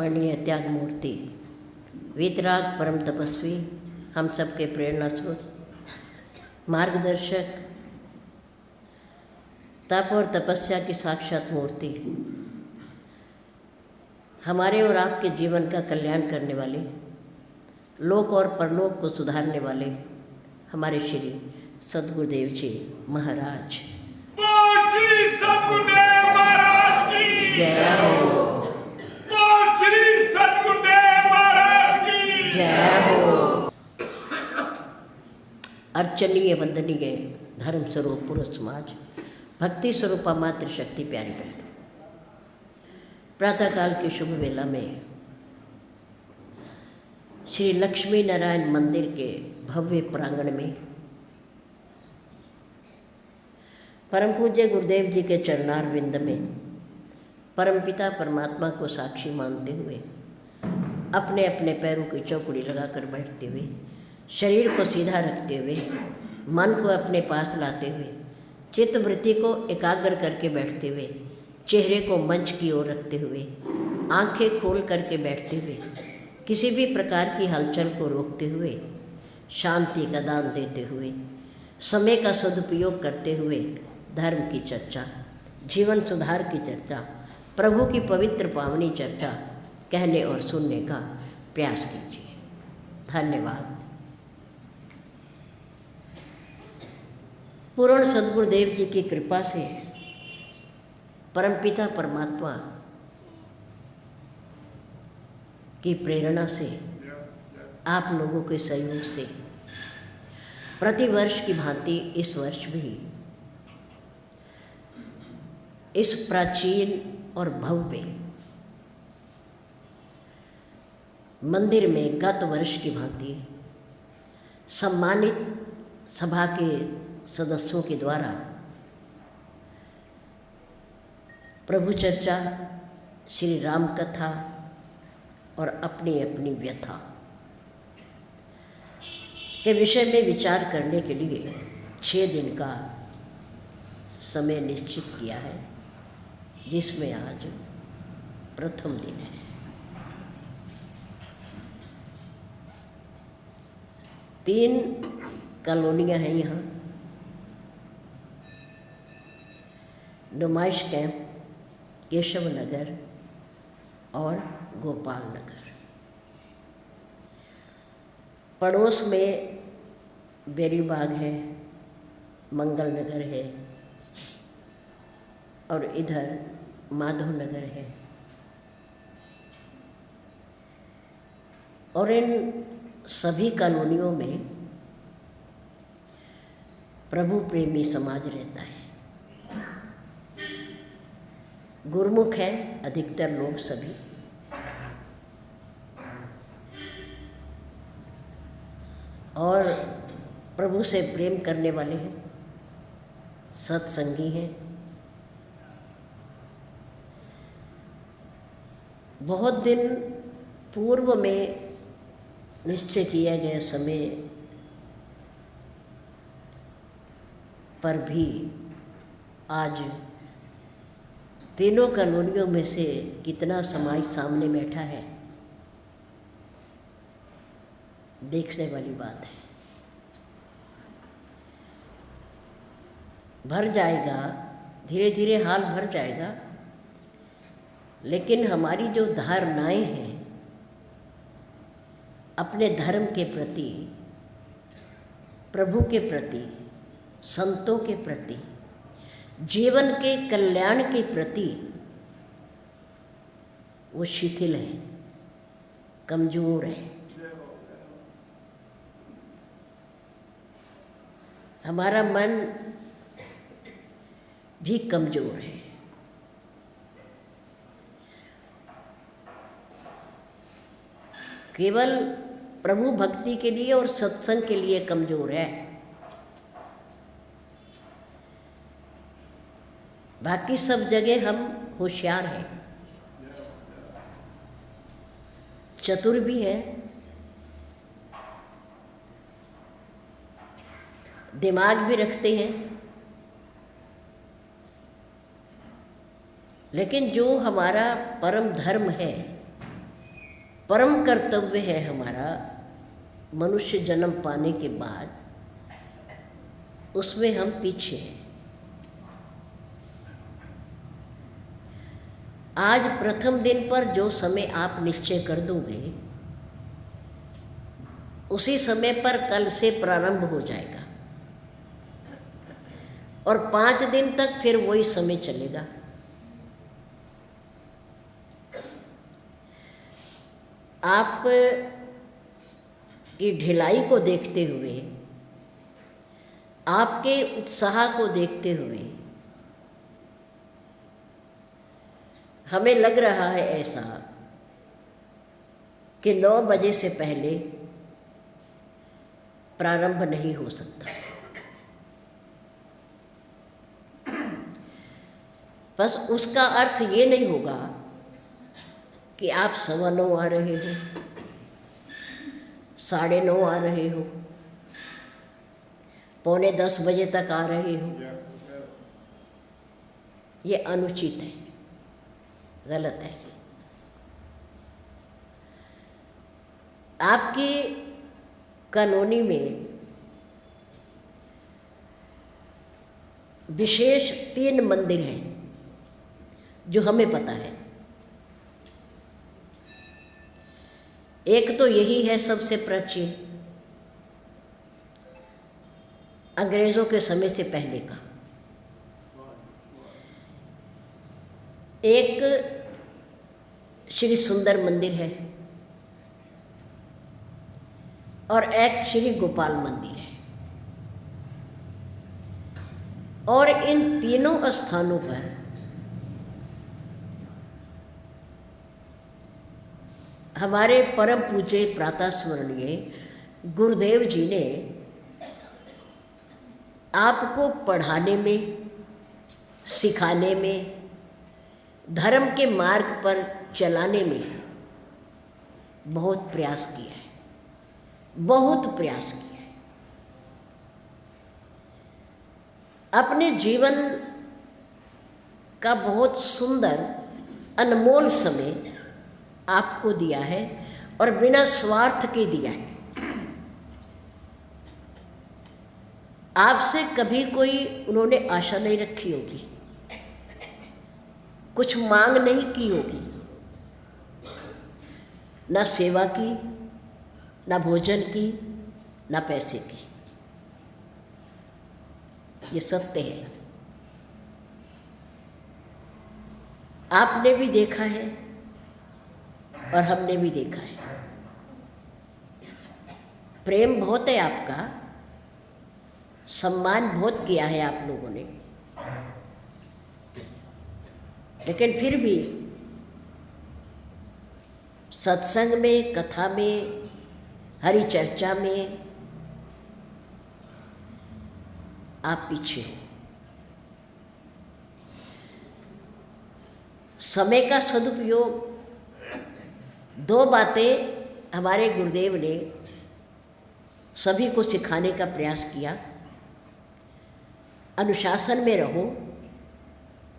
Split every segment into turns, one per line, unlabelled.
स्मरणीय त्याग मूर्ति, वीतराग परम तपस्वी, हम सबके प्रेरणा स्रोत, मार्गदर्शक, तप और तपस्या की साक्षात मूर्ति, हमारे और आपके जीवन का कल्याण करने वाले, लोक और परलोक को सुधारने वाले हमारे श्री सद्गुरुदेव जी महाराज।
श्री सद्गुरुदेव महाराज की
जय हो।
श्री सद्गुरुदेव महाराज की
जय हो। अर्चनीय वंदनीय धर्म स्वरूप पुरुष समाज, भक्ति स्वरूपा मातृशक्ति प्यारी बहन, प्रातःकाल की शुभ वेला में श्री लक्ष्मी नारायण मंदिर के भव्य प्रांगण में परम पूज्य गुरुदेव जी के चरणारविंद में परमपिता परमात्मा को साक्षी मानते हुए अपने अपने पैरों की चौकड़ी लगाकर बैठते हुए, शरीर को सीधा रखते हुए, मन को अपने पास लाते हुए, चित्त वृत्ति को एकाग्र करके बैठते हुए, चेहरे को मंच की ओर रखते हुए, आंखें खोल करके बैठते हुए, किसी भी प्रकार की हलचल को रोकते हुए, शांति का दान देते हुए, समय का सदुपयोग करते हुए धर्म की चर्चा, जीवन सुधार की चर्चा, प्रभु की पवित्र पावनी चर्चा कहने और सुनने का प्रयास कीजिए। धन्यवाद। पूर्ण सद्गुरुदेव जी की कृपा से, परमपिता परमात्मा की प्रेरणा से, आप लोगों के सहयोग से प्रतिवर्ष की भांति इस वर्ष भी इस प्राचीन और भव्य मंदिर में गत वर्ष की भांति सम्मानित सभा के सदस्यों के द्वारा प्रभु चर्चा, श्री राम कथा और अपनी अपनी व्यथा के विषय में विचार करने के लिए 6 दिन का समय निश्चित किया है, जिसमें आज प्रथम दिन है। तीन कॉलोनियाँ हैं यहाँ, नुमाइश कैंप, केशव नगर और गोपाल नगर। पड़ोस में बेरीबाग है, मंगल नगर है और इधर माधव नगर है। और इन सभी कॉलोनियों में प्रभु प्रेमी समाज रहता है। गुरुमुख हैं अधिकतर लोग, सभी और प्रभु से प्रेम करने वाले हैं, सत्संगी हैं। बहुत दिन पूर्व में निश्चय किया गया समय पर भी आज तीनों कॉलोनियों में से कितना समाज सामने बैठा है, देखने वाली बात है। भर जाएगा, धीरे धीरे हाल भर जाएगा, लेकिन हमारी जो धारणाएं हैं अपने धर्म के प्रति, प्रभु के प्रति, संतों के प्रति, जीवन के कल्याण के प्रति, वो शिथिल है, कमजोर है। हमारा मन भी कमजोर है। केवल प्रभु भक्ति के लिए और सत्संग के लिए कमजोर है, बाकी सब जगह हम होशियार हैं, चतुर भी हैं, दिमाग भी रखते हैं, लेकिन जो हमारा परम धर्म है परम कर्तव्य है हमारा मनुष्य जन्म पाने के बाद, उसमें हम पीछे हैं। आज प्रथम दिन पर जो समय आप निश्चय कर दोगे, उसी समय पर कल से प्रारंभ हो जाएगा और 5 दिन तक फिर वही समय चलेगा। आप की ढिलाई को देखते हुए, आपके उत्साह को देखते हुए हमें लग रहा है ऐसा कि 9 बजे से पहले प्रारंभ नहीं हो सकता। बस उसका अर्थ ये नहीं होगा कि आप 9:15 आ रहे हो, 9:30 आ रहे हो, 9:45 बजे तक आ रहे हो। ये अनुचित है, गलत है। आपकी कॉलोनी में विशेष 3 मंदिर हैं जो हमें पता है। एक तो यही है सबसे प्राचीन, अंग्रेजों के समय से पहले का। एक श्री सुंदर मंदिर है और एक श्री गोपाल मंदिर है। और इन तीनों स्थानों पर हमारे परम पूज्य प्रातः स्मरणीय गुरुदेव जी ने आपको पढ़ाने में, सिखाने में, धर्म के मार्ग पर चलाने में बहुत प्रयास किया है, बहुत प्रयास किया है। अपने जीवन का बहुत सुंदर अनमोल समय आपको दिया है और बिना स्वार्थ के दिया है। आपसे कभी कोई उन्होंने आशा नहीं रखी होगी, कुछ मांग नहीं की होगी, ना सेवा की, ना भोजन की, ना पैसे की। ये सत्य है। आपने भी देखा है और हमने भी देखा है। प्रेम बहुत है आपका, सम्मान बहुत किया है आप लोगों ने, लेकिन फिर भी सत्संग में, कथा में, हरि चर्चा में आप पीछे हो। समय का सदुपयोग, 2 बातें हमारे गुरुदेव ने सभी को सिखाने का प्रयास किया। अनुशासन में रहो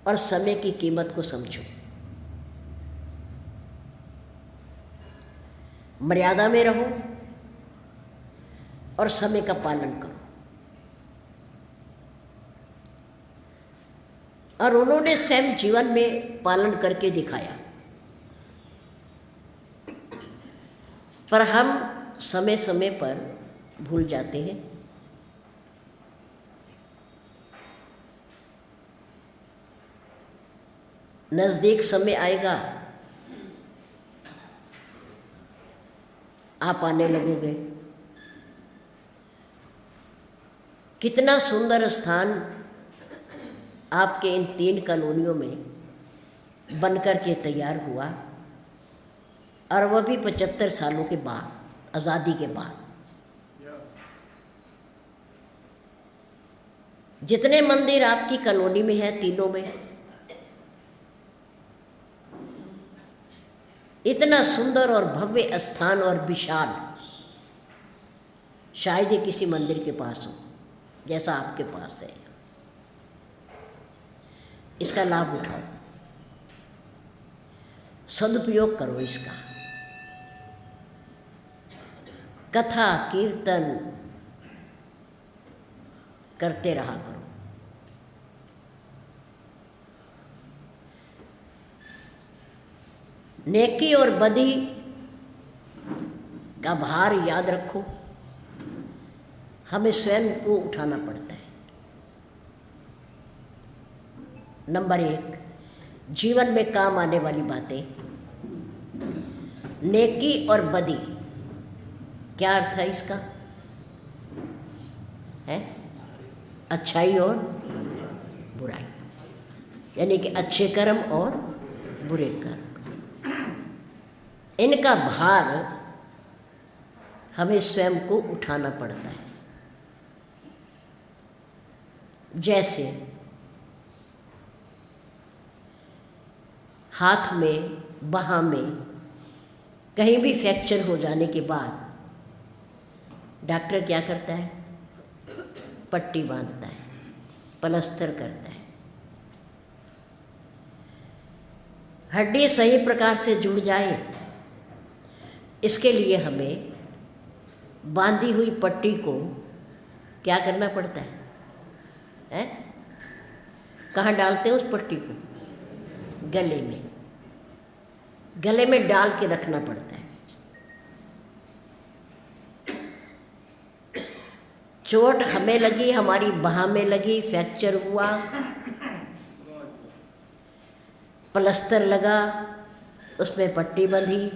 और समय की कीमत को समझो। मर्यादा में रहो और समय का पालन करो। और उन्होंने स्वयं जीवन में पालन करके दिखाया। पर हम समय समय पर भूल जाते हैं। नज़दीक समय आएगा, आप आने लगोगे। कितना सुंदर स्थान आपके इन 3 कॉलोनियों में बनकर के तैयार हुआ, और वह भी 75 सालों के बाद, आज़ादी के बाद। जितने मंदिर आपकी कॉलोनी में हैं, तीनों में, इतना सुंदर और भव्य स्थान और विशाल शायद ही किसी मंदिर के पास हो जैसा आपके पास है। इसका लाभ उठाओ, सदुपयोग करो इसका। कथा कीर्तन करते रहा करो। नेकी और बदी का भार याद रखो, हमें स्वयं को उठाना पड़ता है। नंबर 1, जीवन में काम आने वाली बातें। नेकी और बदी, क्या अर्थ है इसका? है अच्छाई और बुराई, यानी कि अच्छे कर्म और बुरे कर्म। इनका भार हमें स्वयं को उठाना पड़ता है। जैसे हाथ में, बाह में कहीं भी फ्रैक्चर हो जाने के बाद डॉक्टर क्या करता है? पट्टी बांधता है, प्लास्टर करता है। हड्डी सही प्रकार से जुड़ जाए, इसके लिए हमें बांधी हुई पट्टी को क्या करना पड़ता है? कहाँ डालते हैं उस पट्टी को? गले में। गले में डाल के रखना पड़ता है। चोट हमें लगी, हमारी बाह में लगी, फ्रैक्चर हुआ, प्लास्टर लगा, उसमें पट्टी बंधी,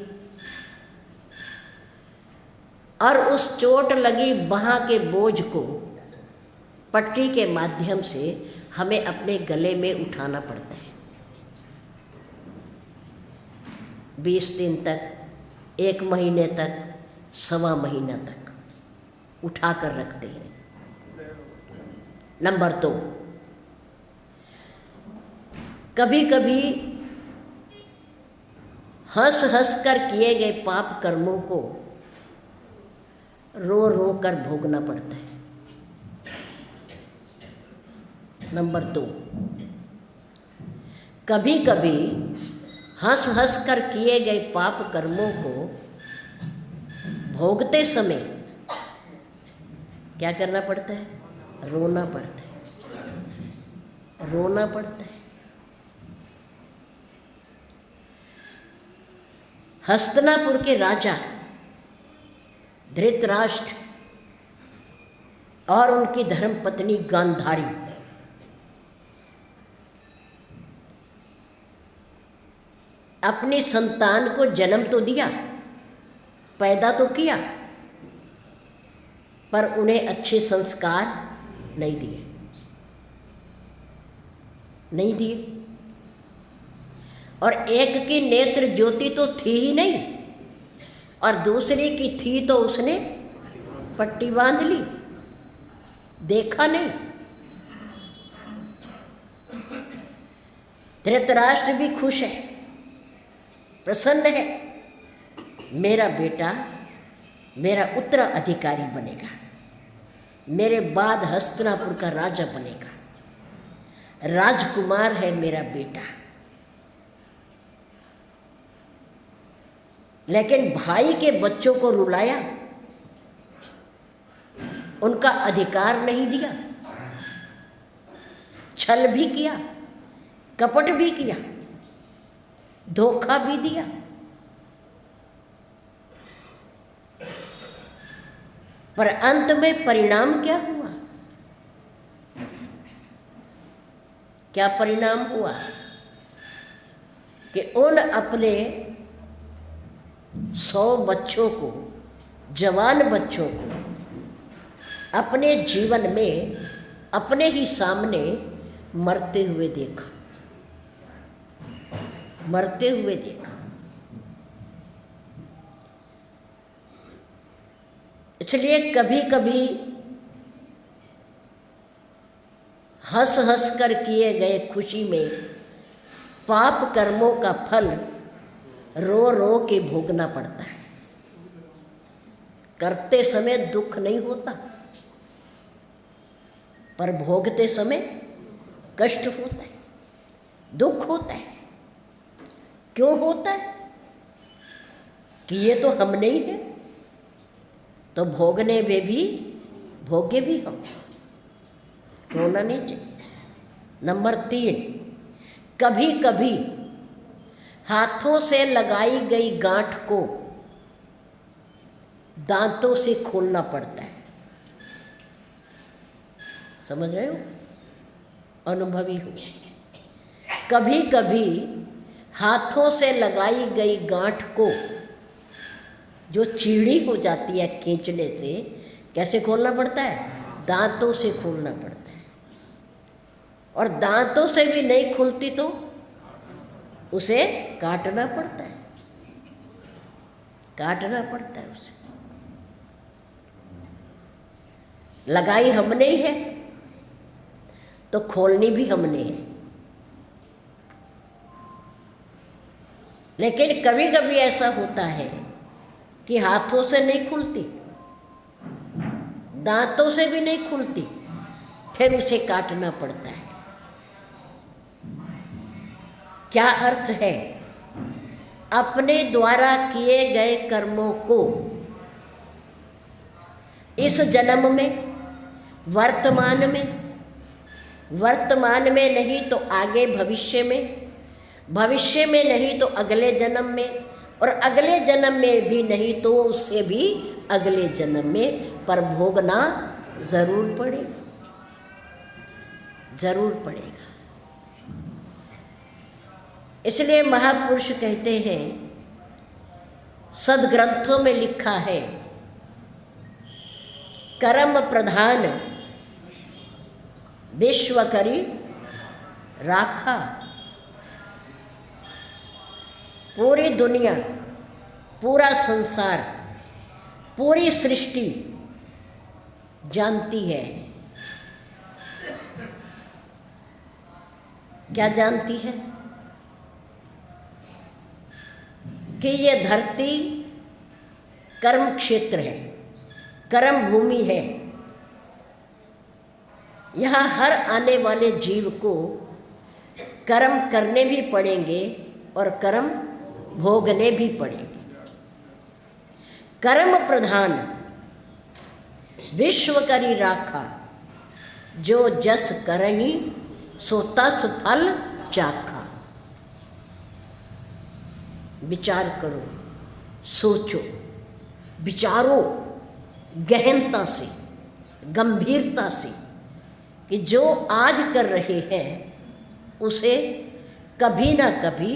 और उस चोट लगी बाह के बोझ को पट्टी के माध्यम से हमें अपने गले में उठाना पड़ता है। 20 दिन तक, 1 महीने तक, 1.25 महीना तक उठा कर रखते हैं। नंबर 2, कभी कभी हंस हंस कर किए गए पाप कर्मों को रो रो कर भोगना पड़ता है। नंबर 2, कभी कभी हंस हंस कर किए गए पाप कर्मों को भोगते समय क्या करना पड़ता है? रोना पड़ता है, रोना पड़ता है। हस्तिनापुर के राजा धृतराष्ट्र और उनकी धर्मपत्नी गांधारी अपनी संतान को जन्म तो दिया, पैदा तो किया, पर उन्हें अच्छे संस्कार नहीं दिए, नहीं दिए। और एक की नेत्र ज्योति तो थी ही नहीं, और दूसरे की थी तो उसने पट्टी बांध ली, देखा नहीं। धृतराष्ट्र भी खुश है, प्रसन्न है, मेरा बेटा मेरा उत्तराधिकारी बनेगा, मेरे बाद हस्तिनापुर का राजा बनेगा, राजकुमार है मेरा बेटा। लेकिन भाई के बच्चों को रुलाया, उनका अधिकार नहीं दिया, छल भी किया, कपट भी किया, धोखा भी दिया। पर अंत में परिणाम क्या हुआ? क्या परिणाम हुआ कि उन अपने 100 बच्चों को, जवान बच्चों को अपने जीवन में अपने ही सामने मरते हुए देखा, मरते हुए देखा। इसलिए कभी कभी हंस हंस कर किए गए खुशी में पाप कर्मों का फल रो रो के भोगना पड़ता है। करते समय दुख नहीं होता, पर भोगते समय कष्ट होता है, दुख होता है। क्यों होता है? कि ये तो हम नहीं है, तो भोगने में भी भोग्य भी हम, रोना नहीं चाहिए। नंबर 3, कभी कभी हाथों से लगाई गई गांठ को दांतों से खोलना पड़ता है। समझ रहे हो? अनुभवी हो। कभी कभी हाथों से लगाई गई गांठ को जो चीड़ी हो जाती है खींचने से, कैसे खोलना पड़ता है? दांतों से खोलना पड़ता है। और दांतों से भी नहीं खुलती तो उसे काटना पड़ता है, काटना पड़ता है उसे। लगाई हमने ही है तो खोलनी भी हमने है। लेकिन कभी कभी ऐसा होता है कि हाथों से नहीं खुलती, दांतों से भी नहीं खुलती, फिर उसे काटना पड़ता है। क्या अर्थ है? अपने द्वारा किए गए कर्मों को इस जन्म में, वर्तमान में नहीं तो आगे भविष्य में, भविष्य में नहीं तो अगले जन्म में, और अगले जन्म में भी नहीं तो उससे भी अगले जन्म में, पर भोगना जरूर पड़ेगा, जरूर पड़ेगा। इसलिए महापुरुष कहते हैं, सदग्रंथों में लिखा है, कर्म प्रधान विश्व करी राखा। पूरी दुनिया, पूरा संसार, पूरी सृष्टि जानती है। क्या जानती है? कि ये धरती कर्म क्षेत्र है, कर्म भूमि है। यहाँ हर आने वाले जीव को कर्म करने भी पड़ेंगे और कर्म भोगने भी पड़ेंगे। कर्म प्रधान विश्व करी राखा, जो जस करही सो तस फल चाखा। विचार करो, सोचो, विचारो गहनता से, गंभीरता से, कि जो आज कर रहे हैं उसे कभी ना कभी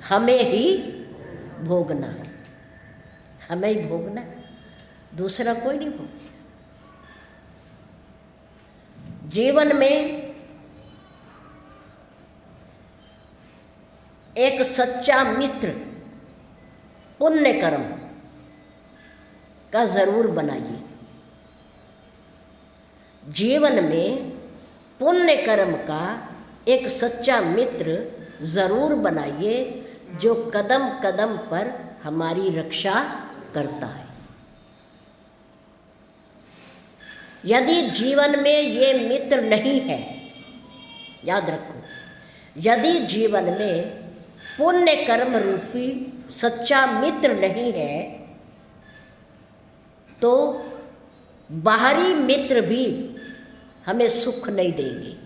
हमें ही भोगना है, हमें ही भोगना है, दूसरा कोई नहीं भोगे। जीवन में एक सच्चा मित्र पुण्य कर्म का जरूर बनाइए। जीवन में पुण्य कर्म का एक सच्चा मित्र जरूर बनाइए, जो कदम कदम पर हमारी रक्षा करता है। यदि जीवन में ये मित्र नहीं है, याद रखो, यदि जीवन में पुण्य कर्म रूपी सच्चा मित्र नहीं है, तो बाहरी मित्र भी हमें सुख नहीं देंगे।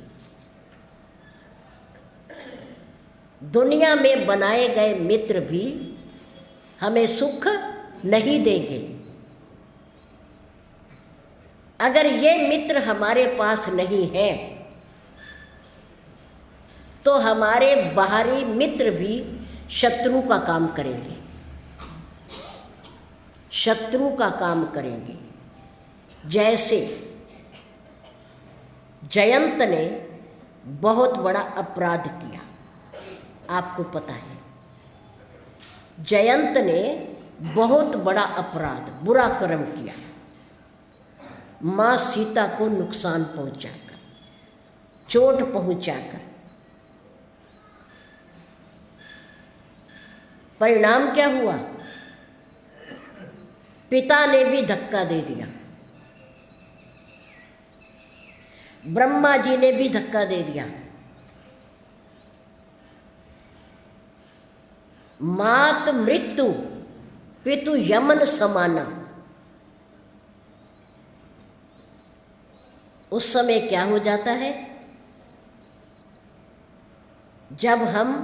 दुनिया में बनाए गए मित्र भी हमें सुख नहीं देंगे। अगर ये मित्र हमारे पास नहीं है, तो हमारे बाहरी मित्र भी शत्रु का काम करेंगे, शत्रु का काम करेंगे। जैसे जयंत ने बहुत बड़ा अपराध किया, आपको पता है, जयंत ने बहुत बड़ा अपराध, बुरा कर्म किया। माँ सीता को नुकसान पहुंचाकर, चोट पहुंचाकर। परिणाम क्या हुआ? पिता ने भी धक्का दे दिया, ब्रह्मा जी ने भी धक्का दे दिया। मात मृत्यु पितु यमन समाना। उस समय क्या हो जाता है, जब हम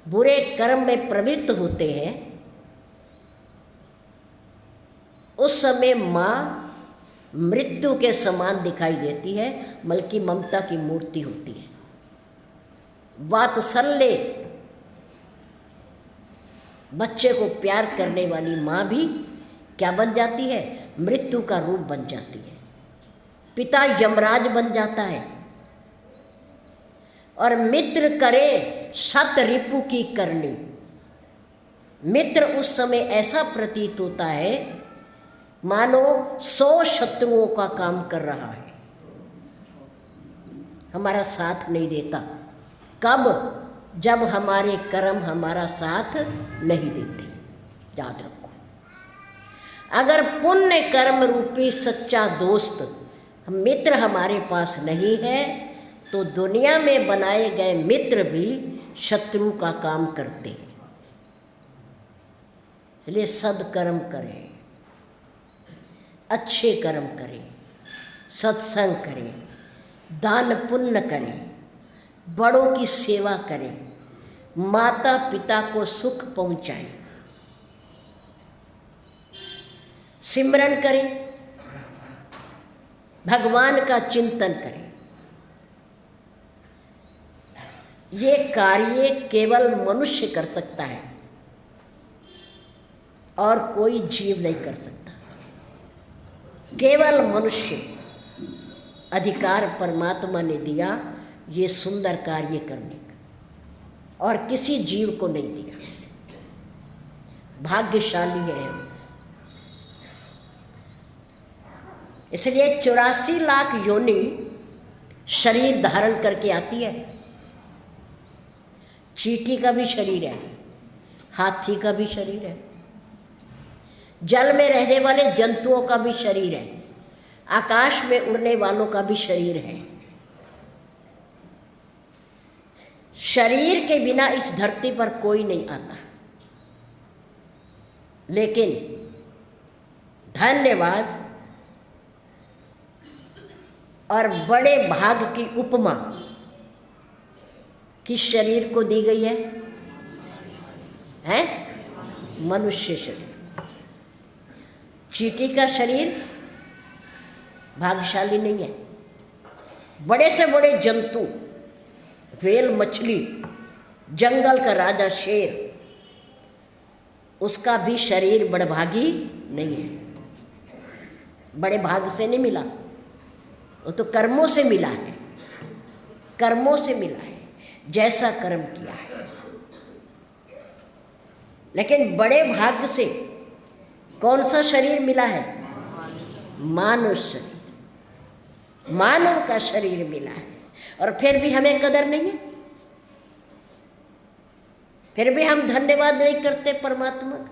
बुरे कर्म में प्रवृत्त होते हैं, उस समय माँ मृत्यु के समान दिखाई देती है, बल्कि ममता की मूर्ति होती है। वात्सल्य, बच्चे को प्यार करने वाली माँ भी क्या बन जाती है, मृत्यु का रूप बन जाती है। पिता यमराज बन जाता है। और मित्र करे शत रिपु की करनी, मित्र उस समय ऐसा प्रतीत होता है मानो 100 शत्रुओं का काम कर रहा है, हमारा साथ नहीं देता। कब? जब हमारे कर्म हमारा साथ नहीं देते। याद रखो, अगर पुण्य कर्म रूपी सच्चा दोस्त मित्र हमारे पास नहीं है, तो दुनिया में बनाए गए मित्र भी शत्रु का काम करते हैं। इसलिए सद्कर्म करें, अच्छे कर्म करें, सत्संग करें, दान पुण्य करें, बड़ों की सेवा करें, माता पिता को सुख पहुंचाएं, सिमरन करें, भगवान का चिंतन करें। ये कार्य केवल मनुष्य कर सकता है और कोई जीव नहीं कर सकता। केवल मनुष्य अधिकार परमात्मा ने दिया ये सुंदर कार्य करने का, और किसी जीव को नहीं दिया। भाग्यशाली है हम। इसलिए 84 लाख योनि शरीर धारण करके आती है। चींटी का भी शरीर है, हाथी का भी शरीर है, जल में रहने वाले जंतुओं का भी शरीर है, आकाश में उड़ने वालों का भी शरीर है। शरीर के बिना इस धरती पर कोई नहीं आता। लेकिन धन्यवाद और बड़े भाग की उपमा किस शरीर को दी गई है? मनुष्य शरीर। चींटी का शरीर भाग्यशाली नहीं है। बड़े से बड़े जंतु, व्हेल मछली, जंगल का राजा शेर, उसका भी शरीर बड़भागी नहीं है। बड़े भाग से नहीं मिला, वो तो कर्मों से मिला है। कर्मों से मिला है, जैसा कर्म किया है। लेकिन बड़े भाग्य से कौन सा शरीर मिला है? मानव शरीर, मानव का शरीर मिला है। और फिर भी हमें कदर नहीं है, फिर भी हम धन्यवाद नहीं करते परमात्मा का,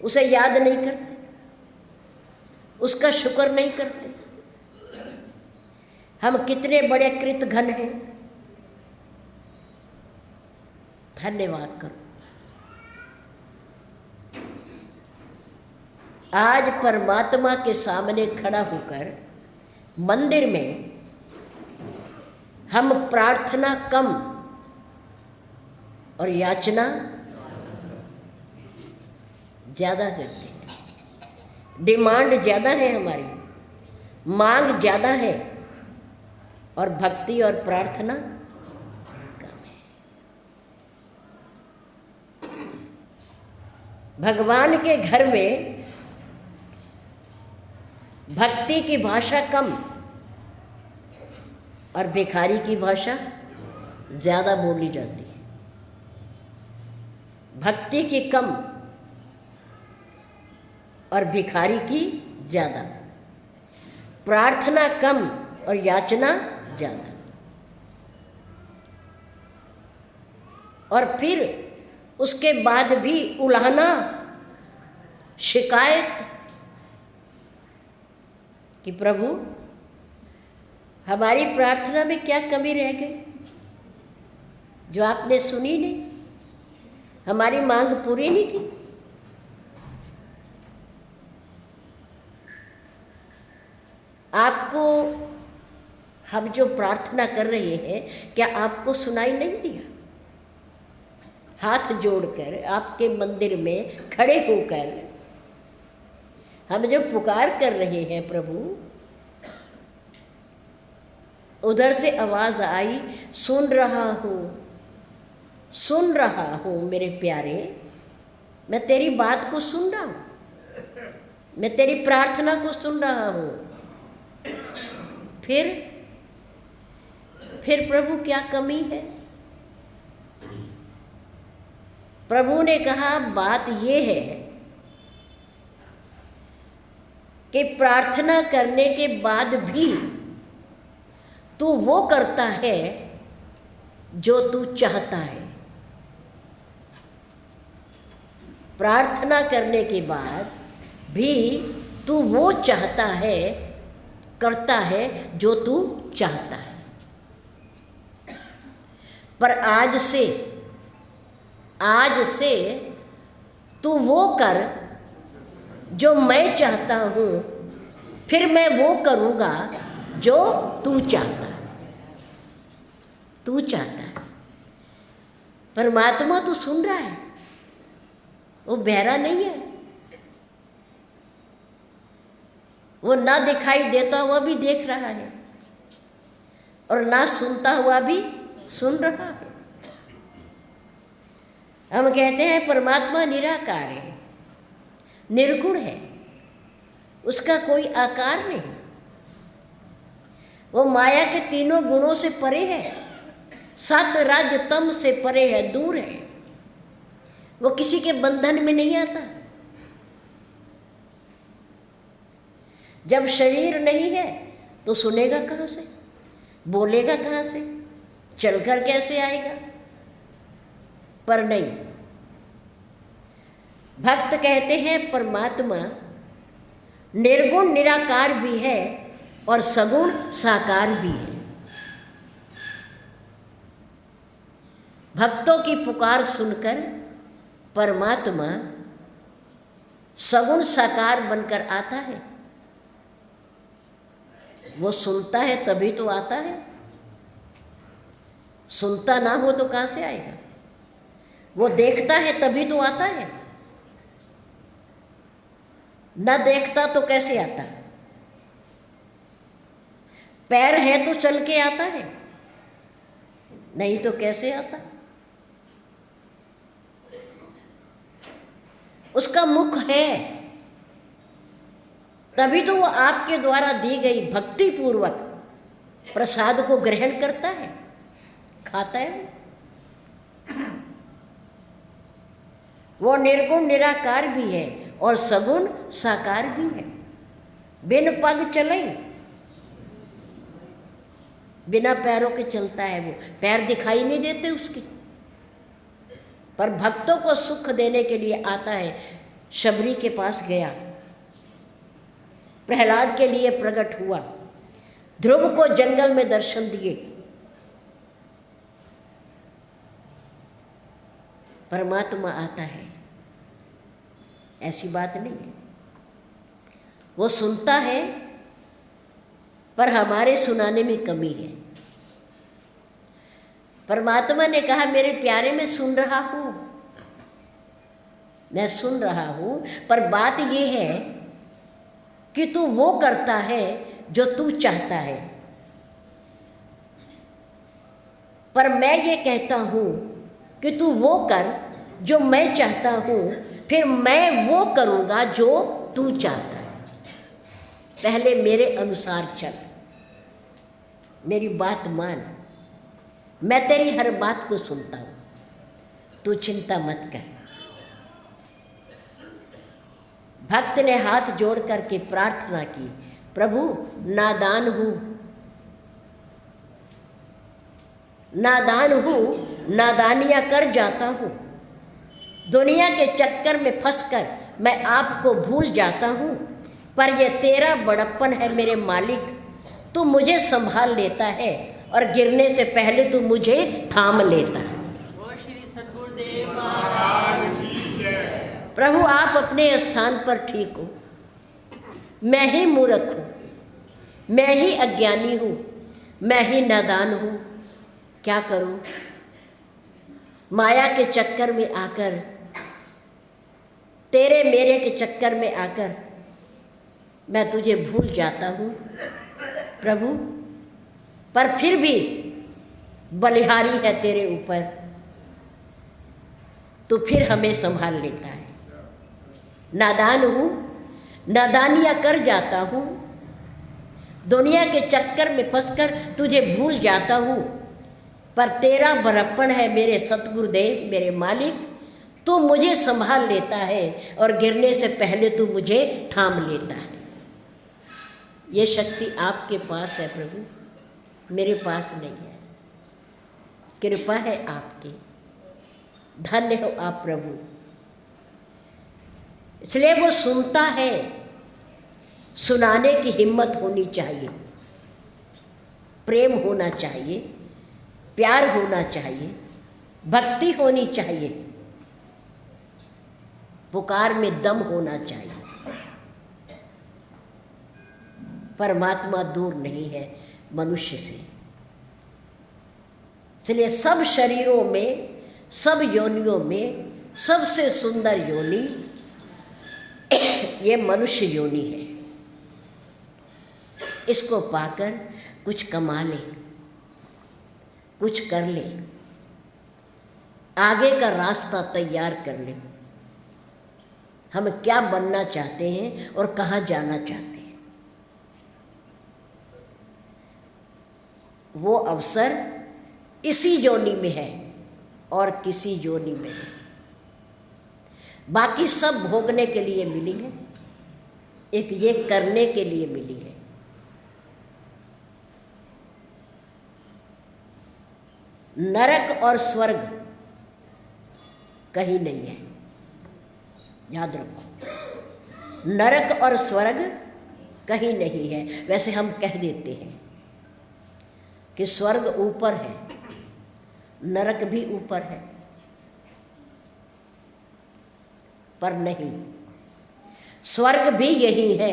उसे याद नहीं करते, उसका शुक्र नहीं करते। हम कितने बड़े कृतघ्न हैं। धन्यवाद करो। आज परमात्मा के सामने खड़ा होकर मंदिर में हम प्रार्थना कम और याचना ज़्यादा करते हैं। डिमांड ज़्यादा है हमारी, मांग ज़्यादा है, और भक्ति और प्रार्थना कम है। भगवान के घर में भक्ति की भाषा कम और भिखारी की भाषा ज़्यादा बोली जाती है। भक्ति की कम और भिखारी की ज़्यादा, प्रार्थना कम और याचना ज़्यादा। और फिर उसके बाद भी उलाहना, शिकायत कि प्रभु हमारी प्रार्थना में क्या कमी रह गई जो आपने सुनी नहीं, हमारी मांग पूरी नहीं की। आपको हम जो प्रार्थना कर रहे हैं, क्या आपको सुनाई नहीं दिया? हाथ जोड़कर आपके मंदिर में खड़े होकर हम जो पुकार कर रहे हैं प्रभु, उधर से आवाज आई, सुन रहा हूँ मेरे प्यारे, मैं तेरी बात को सुन रहा हूँ, मैं तेरी प्रार्थना को सुन रहा हूँ। फिर प्रभु क्या कमी है? प्रभु ने कहा बात ये है कि प्रार्थना करने के बाद भी तू वो करता है जो तू चाहता है। प्रार्थना करने के बाद भी तू वो चाहता है, करता है जो तू चाहता है। पर आज से तू वो कर जो मैं चाहता हूँ, फिर मैं वो करूँगा जो तू चाहता है। तू चाहता है। परमात्मा तो सुन रहा है, वो बहरा नहीं है। वो ना दिखाई देता हुआ भी देख रहा है और ना सुनता हुआ भी सुन रहा है। हम कहते हैं परमात्मा निराकार है, निर्गुण है, उसका कोई आकार नहीं। वो माया के तीनों गुणों से परे है, सत रज तम से परे है, दूर है। वो किसी के बंधन में नहीं आता। जब शरीर नहीं है तो सुनेगा कहाँ से, बोलेगा कहाँ से, चलकर कैसे आएगा? पर नहीं, भक्त कहते हैं परमात्मा निर्गुण निराकार भी है और सगुण साकार भी है। भक्तों की पुकार सुनकर परमात्मा सगुण साकार बनकर आता है। वो सुनता है तभी तो आता है, सुनता ना हो तो कहाँ से आएगा? वो देखता है तभी तो आता है, ना देखता तो कैसे आता? पैर है तो चल के आता है, नहीं तो कैसे आता? उसका मुख है तभी तो वो आपके द्वारा दी गई भक्ति पूर्वक प्रसाद को ग्रहण करता है, खाता है। वो निर्गुण निराकार भी है और सगुण साकार भी है। बिन पग चले, बिना पैरों के चलता है। वो पैर दिखाई नहीं देते उसके, पर भक्तों को सुख देने के लिए आता है। शबरी के पास गया, प्रहलाद के लिए प्रकट हुआ, ध्रुव को जंगल में दर्शन दिए। परमात्मा आता है, ऐसी बात नहीं है। वो सुनता है, पर हमारे सुनाने में कमी है। परमात्मा ने कहा मेरे प्यारे मैं सुन रहा हूँ, मैं सुन रहा हूँ, पर बात ये है कि तू वो करता है जो तू चाहता है। पर मैं ये कहता हूँ कि तू वो कर जो मैं चाहता हूँ, फिर मैं वो करूँगा जो तू चाहता है। पहले मेरे अनुसार चल, मेरी बात मान, मैं तेरी हर बात को सुनता हूँ, तू चिंता मत कर। भक्त ने हाथ जोड़ करके प्रार्थना की, प्रभु नादान हूँ, नादान हूँ, नादानियाँ कर जाता हूँ, दुनिया के चक्कर में फंसकर मैं आपको भूल जाता हूँ। पर यह तेरा बड़प्पन है मेरे मालिक, तू मुझे संभाल लेता है और गिरने से पहले तू मुझे थाम लेता है। प्रभु आप अपने स्थान पर ठीक हो, मैं ही मूर्ख हूँ। मैं ही अज्ञानी हूँ, मैं ही नादान हूँ, क्या करूँ? माया के चक्कर में आकर, तेरे मेरे के चक्कर में आकर मैं तुझे भूल जाता हूँ प्रभु, पर फिर भी बलिहारी है तेरे ऊपर, तो फिर हमें संभाल लेता है। नादान हूँ, नादानियाँ कर जाता हूँ, दुनिया के चक्कर में फंसकर तुझे भूल जाता हूँ, पर तेरा बड़प्पन है मेरे सतगुरुदेव, मेरे मालिक, तू मुझे संभाल लेता है और गिरने से पहले तू मुझे थाम लेता है। ये शक्ति आपके पास है प्रभु, मेरे पास नहीं है। कृपा है आपकी, धन्य हो आप प्रभु। इसलिए वो सुनता है, सुनाने की हिम्मत होनी चाहिए, प्रेम होना चाहिए, प्यार होना चाहिए, भक्ति होनी चाहिए, पुकार में दम होना चाहिए। परमात्मा दूर नहीं है मनुष्य से। इसलिए सब शरीरों में, सब योनियों में सबसे सुंदर योनि ये मनुष्य योनि है। इसको पाकर कुछ कमा ले, कुछ कर ले, आगे का रास्ता तैयार कर ले। हम क्या बनना चाहते हैं और कहाँ जाना चाहते हैं, वो अवसर इसी योनि में है और किसी योनि में नहीं। बाकी सब भोगने के लिए मिली है, एक ये करने के लिए मिली है। नरक और स्वर्ग कहीं नहीं है, याद रखो। नरक और स्वर्ग कहीं नहीं है। वैसे हम कह देते हैं कि स्वर्ग ऊपर है, नरक भी ऊपर है, पर नहीं, स्वर्ग भी यही है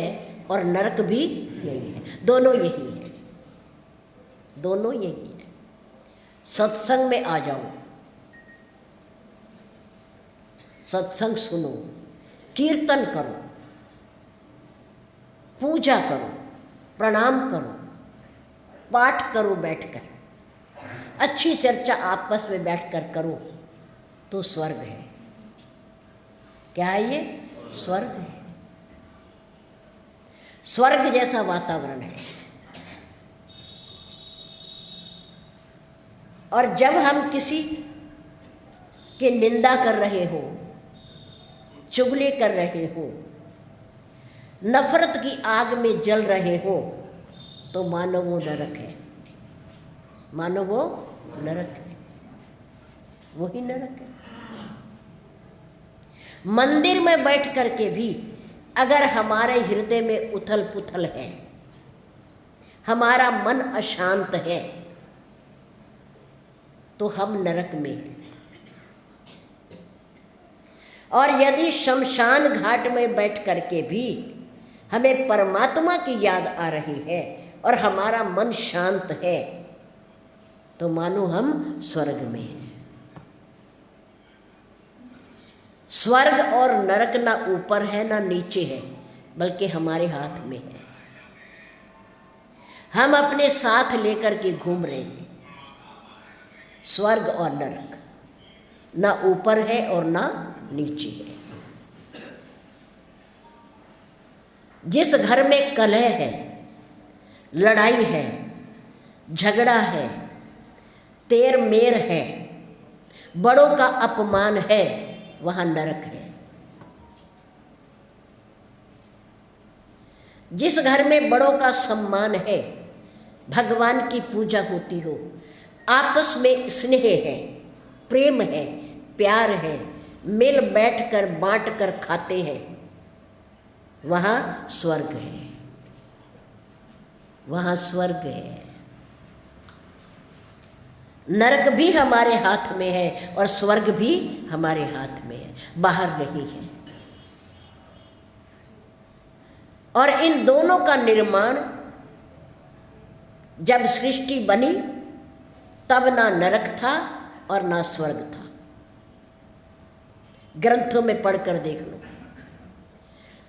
और नरक भी यही है, दोनों यही है, दोनों यही है। सत्संग में आ जाओ, सत्संग सुनो, कीर्तन करो, पूजा करो, प्रणाम करो, पाठ करो बैठकर, अच्छी चर्चा आपस में बैठकर करो, तो स्वर्ग है। क्या है ये? स्वर्ग है। स्वर्ग जैसा वातावरण है। और जब हम किसी की निंदा कर रहे हो, चुगली कर रहे हो, नफरत की आग में जल रहे हो, तो मानो वो नरक है, मानो वो नरक है, वही नरक है। मंदिर में बैठ करके भी अगर हमारे हृदय में उथल पुथल है, हमारा मन अशांत है, तो हम नरक में हैं। और यदि शमशान घाट में बैठ करके भी हमें परमात्मा की याद आ रही है और हमारा मन शांत है, तो मानो हम स्वर्ग में हैं। स्वर्ग और नरक ना ऊपर है ना नीचे है, बल्कि हमारे हाथ में है। हम अपने साथ लेकर के घूम रहे हैं। स्वर्ग और नरक ना ऊपर है और ना नीचे है। जिस घर में कलह है, लड़ाई है, झगड़ा है, तेर मेर है, बड़ों का अपमान है, वहाँ नरक है। जिस घर में बड़ों का सम्मान है, भगवान की पूजा होती हो, आपस में स्नेह है, प्रेम है, प्यार है, मिल बैठ कर बांट कर खाते हैं, वहाँ स्वर्ग है, वहाँ स्वर्ग है। नरक भी हमारे हाथ में है और स्वर्ग भी हमारे हाथ में है, बाहर नहीं है। और इन दोनों का निर्माण जब सृष्टि बनी तब ना नरक था और ना स्वर्ग था। ग्रंथों में पढ़कर देख लो।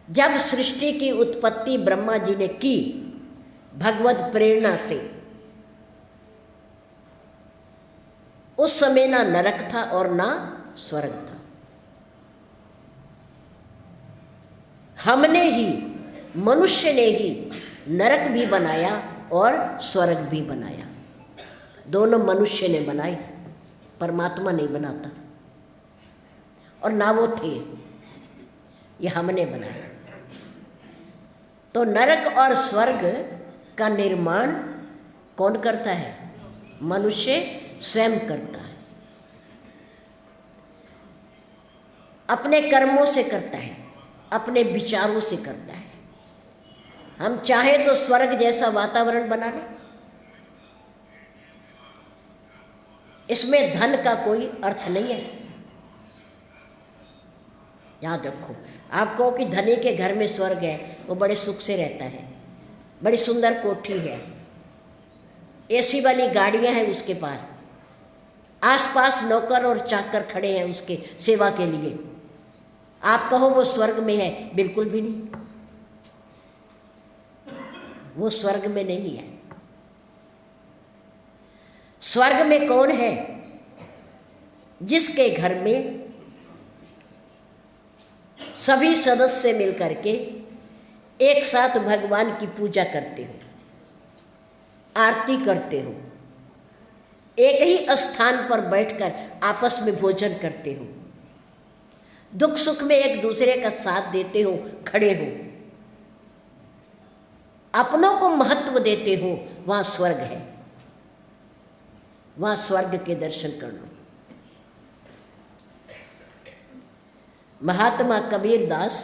जब सृष्टि की उत्पत्ति ब्रह्मा जी ने की भगवत प्रेरणा से, उस समय ना नरक था और ना स्वर्ग था। हमने ही, मनुष्य ने ही नरक भी बनाया और स्वर्ग भी बनाया। दोनों मनुष्य ने बनाए, परमात्मा नहीं बनाता, और ना वो थे, ये हमने बनाया। तो नरक और स्वर्ग का निर्माण कौन करता है? मनुष्य स्वयं करता है, अपने कर्मों से करता है, अपने विचारों से करता है। हम चाहे तो स्वर्ग जैसा वातावरण बना लें, इसमें धन का कोई अर्थ नहीं है। याद रखो, आप कहो कि धनी के घर में स्वर्ग है, वो बड़े सुख से रहता है, बड़ी सुंदर कोठी है, एसी वाली गाड़ियां हैं उसके पास, आसपास नौकर और चाकर खड़े हैं उसके सेवा के लिए। आप कहो वो स्वर्ग में है? बिल्कुल भी नहीं, वो स्वर्ग में नहीं है। स्वर्ग में कौन है? जिसके घर में सभी सदस्य मिलकर के एक साथ भगवान की पूजा करते हो, आरती करते हो, एक ही स्थान पर बैठकर आपस में भोजन करते हो, दुख सुख में एक दूसरे का साथ देते हो, खड़े हो, अपनों को महत्व देते हो, वहाँ स्वर्ग है। वहाँ स्वर्ग के दर्शन कर लो। महात्मा कबीर दास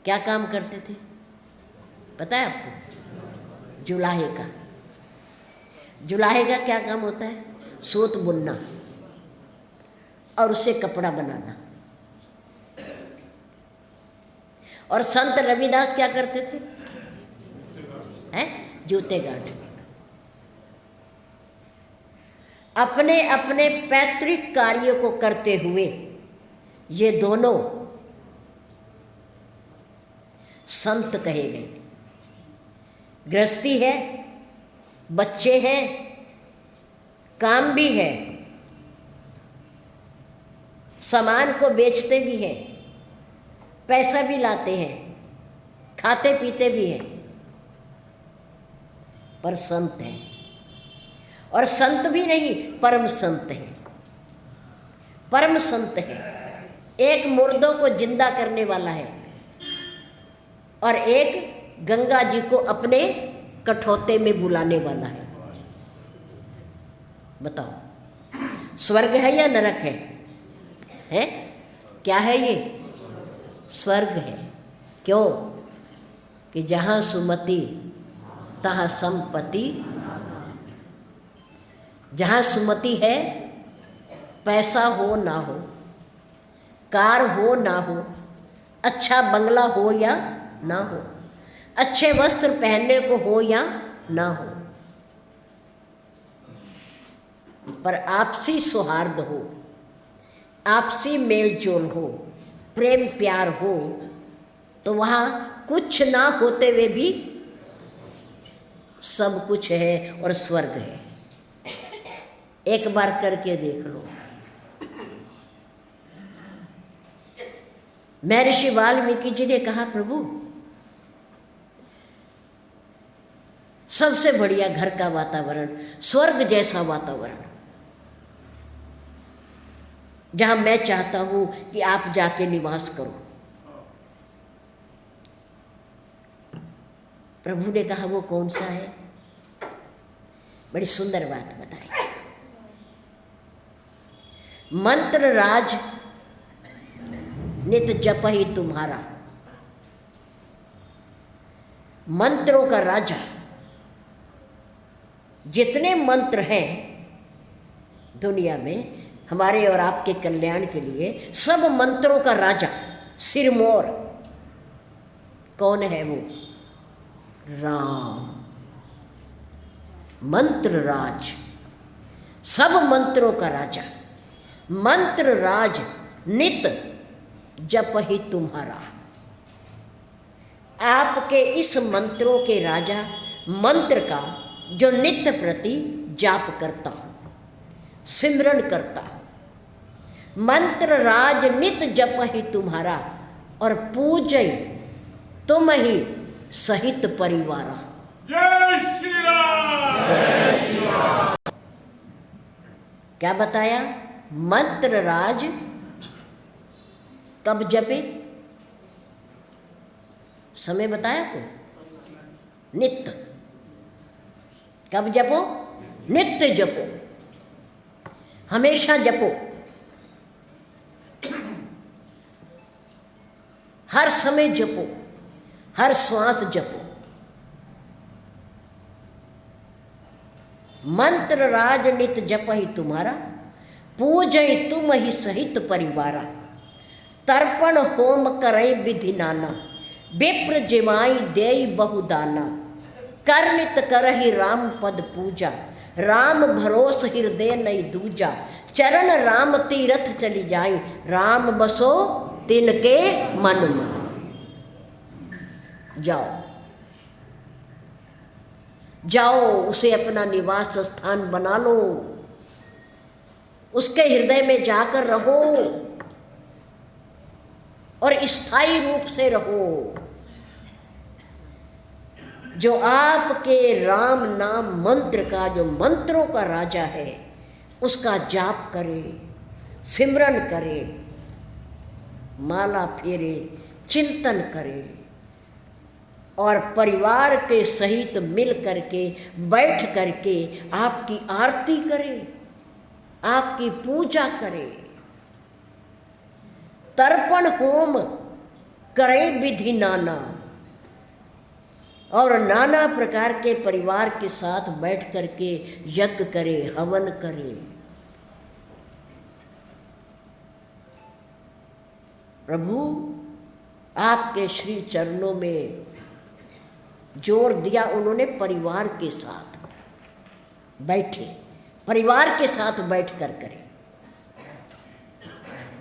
क्या काम करते थे पता है आपको? जुलाहे का। जुलाहे का क्या काम होता है? सूत बुनना और उससे कपड़ा बनाना। और संत रविदास क्या करते थे? हैं? जूते गांठ। अपने अपने पैतृक कार्यों को करते हुए ये दोनों संत कहे गए। गृहस्थी है, बच्चे हैं, काम भी है, सामान को बेचते भी हैं, पैसा भी लाते हैं, खाते पीते भी हैं, पर संत हैं। और संत भी नहीं, परम संत है। परम संत है, एक मुर्दों को जिंदा करने वाला है और एक गंगा जी को अपने कठौते में बुलाने वाला है। बताओ, स्वर्ग है या नरक है? हैं? क्या है ये? स्वर्ग है। क्यों? कि जहाँ सुमति तहाँ संपत्ति। जहाँ सुमति है, पैसा हो ना हो, कार हो ना हो, अच्छा बंगला हो या ना हो, अच्छे वस्त्र पहनने को हो या ना हो, पर आपसी सौहार्द हो, आपसी मेल जोल हो, प्रेम प्यार हो, तो वहाँ कुछ ना होते हुए भी सब कुछ है और स्वर्ग है। एक बार करके देख लो। महर्षि वाल्मीकि जी ने कहा, प्रभु सबसे बढ़िया घर का वातावरण, स्वर्ग जैसा वातावरण, जहां मैं चाहता हूं कि आप जाके निवास करो। प्रभु ने कहा, वो कौन सा है? बड़ी सुंदर बात बताई। मंत्र राज नित जप ही तुम्हारा। मंत्रों का राजा। जितने मंत्र हैं दुनिया में हमारे और आपके कल्याण के लिए, सब मंत्रों का राजा, सिरमौर कौन है? वो राम, मंत्र राज, सब मंत्रों का राजा, मंत्र राज नित जप ही तुम्हारा। आपके इस मंत्रों के राजा मंत्र का जो नित्य प्रति जाप करता हूँ, सिमरन करता हूँ। मंत्र राज नित जप ही तुम्हारा और पूजय तुम ही सहित परिवारा।
जय श्री राम। जय श्री राम।
क्या बताया? मंत्र राज कब जपे? समय बताया को? नित्य। कब जपो? नित्य जपो, हमेशा जपो, हर समय जपो, हर श्वास जपो। मंत्र राज नित जप ही तुम्हारा, पूजय तुम ही सहित परिवारा। तर्पण होम करई विधि नाना, विप्र जिमाई देई बहुदाना। करनित करहि राम पद पूजा, राम भरोस हृदय नहीं दूजा। चरण राम तीरथ चली जाई, राम बसो तिनके मन में। जाओ जाओ, उसे अपना निवास स्थान बना लो, उसके हृदय में जाकर रहो और स्थायी रूप से रहो। जो आपके राम नाम मंत्र का, जो मंत्रों का राजा है, उसका जाप करे, सिमरन करे, माला फेरे, चिंतन करे और परिवार के सहित मिल करके, बैठ करके आपकी आरती करे, आपकी पूजा करे। तर्पण होम करे विधि नाना, और नाना प्रकार के परिवार के साथ बैठ करके यज्ञ करे, हवन करे। प्रभु आपके श्री चरणों में जोर दिया उन्होंने, परिवार के साथ बैठे, परिवार के साथ बैठ कर करें,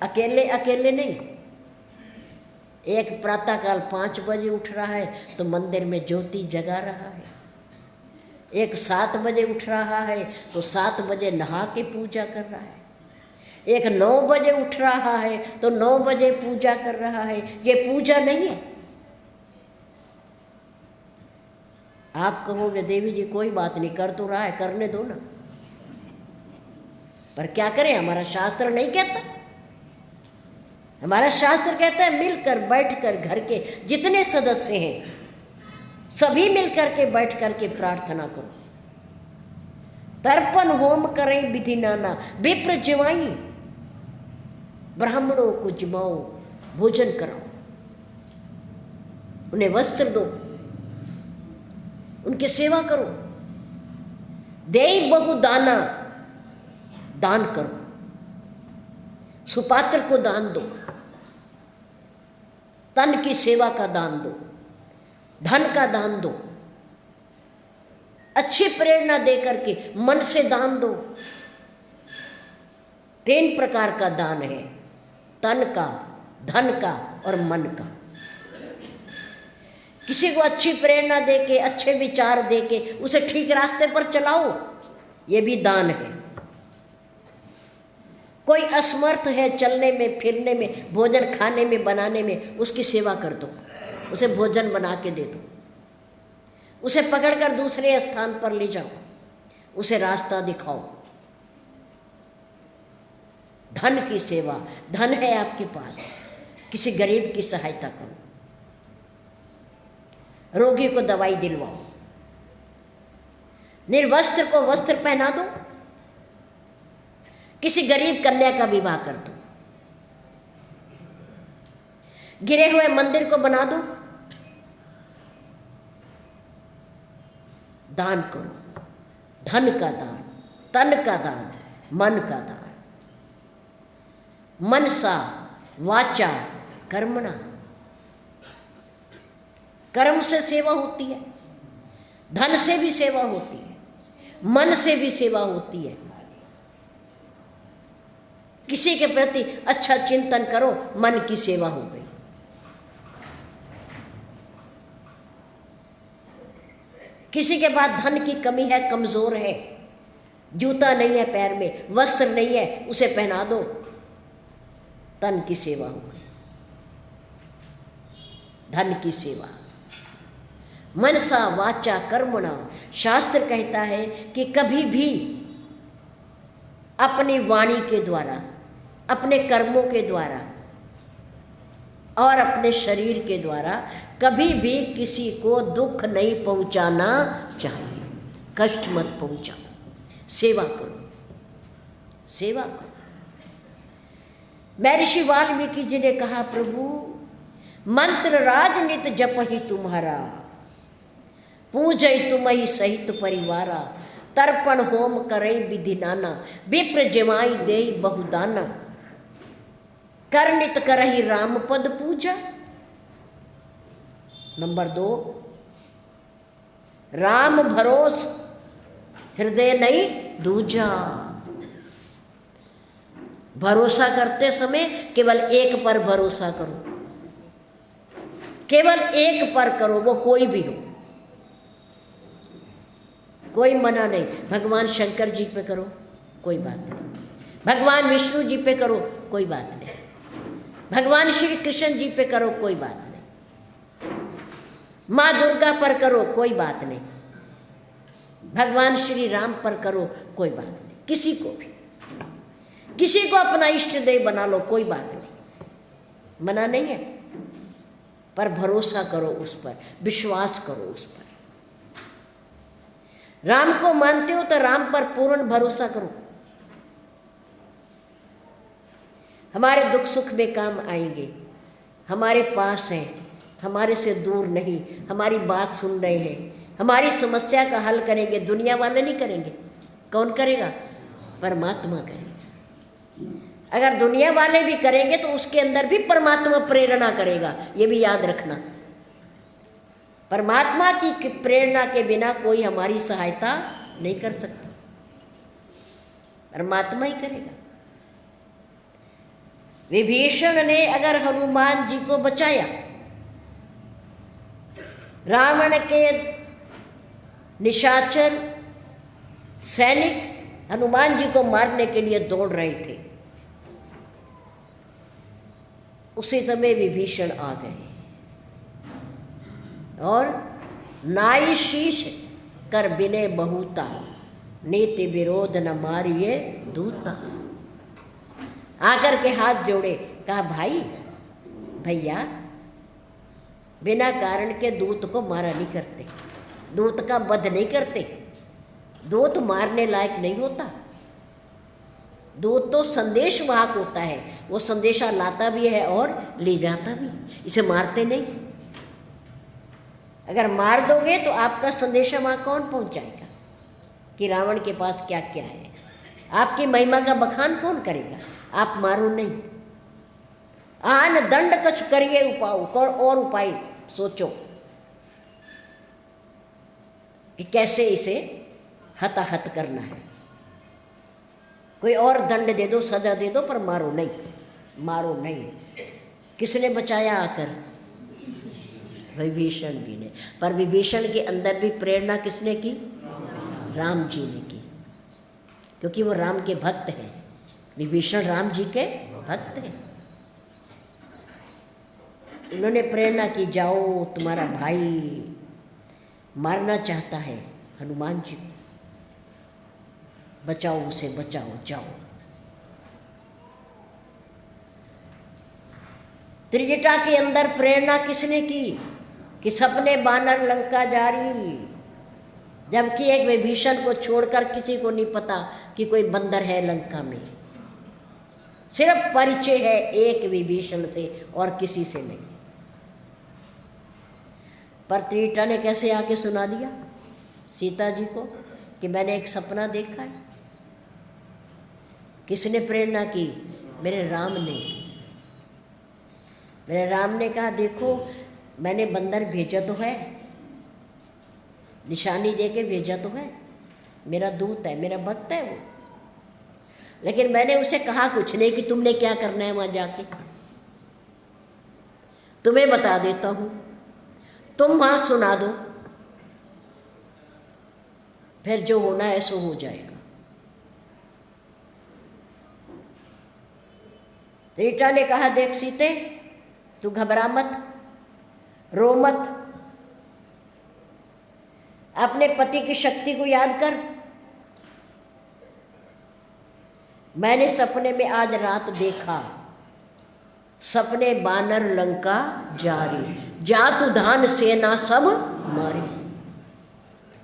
अकेले अकेले नहीं। एक प्रातःकाल 5 बजे उठ रहा है तो मंदिर में ज्योति जगा रहा है, एक 7 बजे उठ रहा है तो 7 बजे नहा के पूजा कर रहा है, एक 9 बजे उठ रहा है तो 9 बजे पूजा कर रहा है। ये पूजा नहीं है। आप कहोगे देवी जी कोई बात नहीं, कर तो रहा है, करने दो ना, पर क्या करें, हमारा शास्त्र नहीं कहता। हमारा शास्त्र कहता है मिलकर बैठकर, घर के जितने सदस्य हैं सभी मिलकर के बैठ कर के प्रार्थना करो। तर्पण होम करें विधि नाना, विप्र जिमाई, ब्राह्मणों को जिमाओ, भोजन कराओ, उन्हें वस्त्र दो, उनकी सेवा करो। देई बहु दाना, दान करो, सुपात्र को दान दो, तन की सेवा का दान दो, धन का दान दो, अच्छी प्रेरणा दे करके मन से दान दो। 3 प्रकार का दान है, तन का, धन का और मन का। किसी को अच्छी प्रेरणा दे के, अच्छे विचार दे के उसे ठीक रास्ते पर चलाओ, ये भी दान है। कोई असमर्थ है चलने में, फिरने में, भोजन खाने में, बनाने में, उसकी सेवा कर दो, उसे भोजन बना के दे दो, उसे पकड़कर दूसरे स्थान पर ले जाओ, उसे रास्ता दिखाओ। धन की सेवा, धन है आपके पास, किसी गरीब की सहायता करो, रोगी को दवाई दिलवाओ, निर्वस्त्र को वस्त्र पहना दो, किसी गरीब कन्या का विवाह कर दो, गिरे हुए मंदिर को बना दो, दान करो। धन का दान, तन का दान, मन का दान। मनसा वाचा कर्मणा, कर्म से सेवा होती है। धन से भी सेवा होती है, मन से भी सेवा होती है। किसी के प्रति अच्छा चिंतन करो, मन की सेवा हो गई। किसी के पास धन की कमी है, कमजोर है, जूता नहीं है पैर में, वस्त्र नहीं है, उसे पहना दो, तन की सेवा हो गई। धन की सेवा, मनसा वाचा कर्मणा, शास्त्र कहता है कि कभी भी अपनी वाणी के द्वारा, अपने कर्मों के द्वारा और अपने शरीर के द्वारा कभी भी किसी को दुख नहीं पहुंचाना चाहिए। कष्ट मत पहुंचाओ, सेवा करो, सेवा करो। महर्षि वाल्मीकि जी ने कहा, प्रभु मंत्र राजनित जप ही तुम्हारा, पूजय तुम ही सहित परिवारा, तर्पण होम करे विधि नाना, विप्र जमाई दे बहुदाना, करनित करहि राम पद पूजा। नंबर 2, राम भरोस हृदय नहीं दूजा। भरोसा करते समय केवल एक पर भरोसा करो, केवल एक पर करो, वो कोई भी हो, कोई मना नहीं। भगवान शंकर जी पे करो, कोई बात नहीं। भगवान विष्णु जी पे करो, कोई बात नहीं। भगवान श्री कृष्ण जी पे करो, कोई बात नहीं। माँ दुर्गा पर करो, कोई बात नहीं। भगवान श्री राम पर करो, कोई बात नहीं। किसी को भी, किसी को अपना इष्ट देव बना लो, कोई बात नहीं, मना नहीं है। पर भरोसा करो उस पर, विश्वास करो उस पर। राम को मानते हो तो राम पर पूर्ण भरोसा करो, हमारे दुख सुख में काम आएंगे, हमारे पास हैं, हमारे से दूर नहीं, हमारी बात सुन रहे हैं, हमारी समस्या का हल करेंगे। दुनिया वाले नहीं करेंगे, कौन करेगा? परमात्मा करेगा। अगर दुनिया वाले भी करेंगे तो उसके अंदर भी परमात्मा प्रेरणा करेगा, ये भी याद रखना। परमात्मा की प्रेरणा के बिना कोई हमारी सहायता नहीं कर सकता, परमात्मा ही करेगा। विभीषण ने अगर हनुमान जी को बचाया, रावण के निशाचर सैनिक हनुमान जी को मारने के लिए दौड़ रहे थे, उसी समय विभीषण आ गए और नाई शीश कर बिने बहुता, नीति विरोध न मारिए दूता। आकर के हाथ जोड़े, कहा भाई भैया, बिना कारण के दूत को मारा नहीं करते, दूत का वध नहीं करते, दूत मारने लायक नहीं होता। दूत तो संदेश वाहक होता है, वो संदेशा लाता भी है और ले जाता भी, इसे मारते नहीं। अगर मार दोगे तो आपका संदेशा वहाँ कौन पहुँचाएगा कि रावण के पास क्या क्या है? आपकी महिमा का बखान कौन करेगा? आप मारो नहीं। आन दंड कछ करिए उपाय, और उपाय सोचो कि कैसे इसे हताहत करना है। कोई और दंड दे दो, सजा दे दो, पर मारो नहीं, मारो नहीं। किसने बचाया आकर? विभीषण जी ने। पर विभीषण के अंदर भी प्रेरणा किसने की? राम जी ने की, क्योंकि वो राम के भक्त हैं। विभीषण राम जी के भक्त हैं। उन्होंने प्रेरणा की, जाओ तुम्हारा भाई मारना चाहता है हनुमान जी को, बचाओ उसे, बचाओ, जाओ। त्रिजटा के अंदर प्रेरणा किसने की कि सपने बानर लंका जारी, जबकि एक विभीषण को छोड़कर किसी को नहीं पता कि कोई बंदर है लंका में। सिर्फ परिचय है एक विभीषण से और किसी से नहीं। पर त्रिजटा ने कैसे आके सुना दिया सीता जी को कि मैंने एक सपना देखा है। किसने प्रेरणा की? मेरे राम ने। मेरे राम ने कहा, देखो मैंने बंदर भेजा तो है, निशानी दे के भेजा तो है, मेरा दूत है, मेरा भक्त है वो। लेकिन मैंने उसे कहा कुछ नहीं कि तुमने क्या करना है वहाँ जाके। तुम्हें बता देता हूँ, तुम वहाँ सुना दो, फिर जो होना है सो हो जाएगा। रीटा ने कहा, देख सीते, तू घबरा मत, रो मत, अपने पति की शक्ति को याद कर। मैंने सपने में आज रात देखा, सपने बानर लंका जारी, जात उधान सेना सब मारी।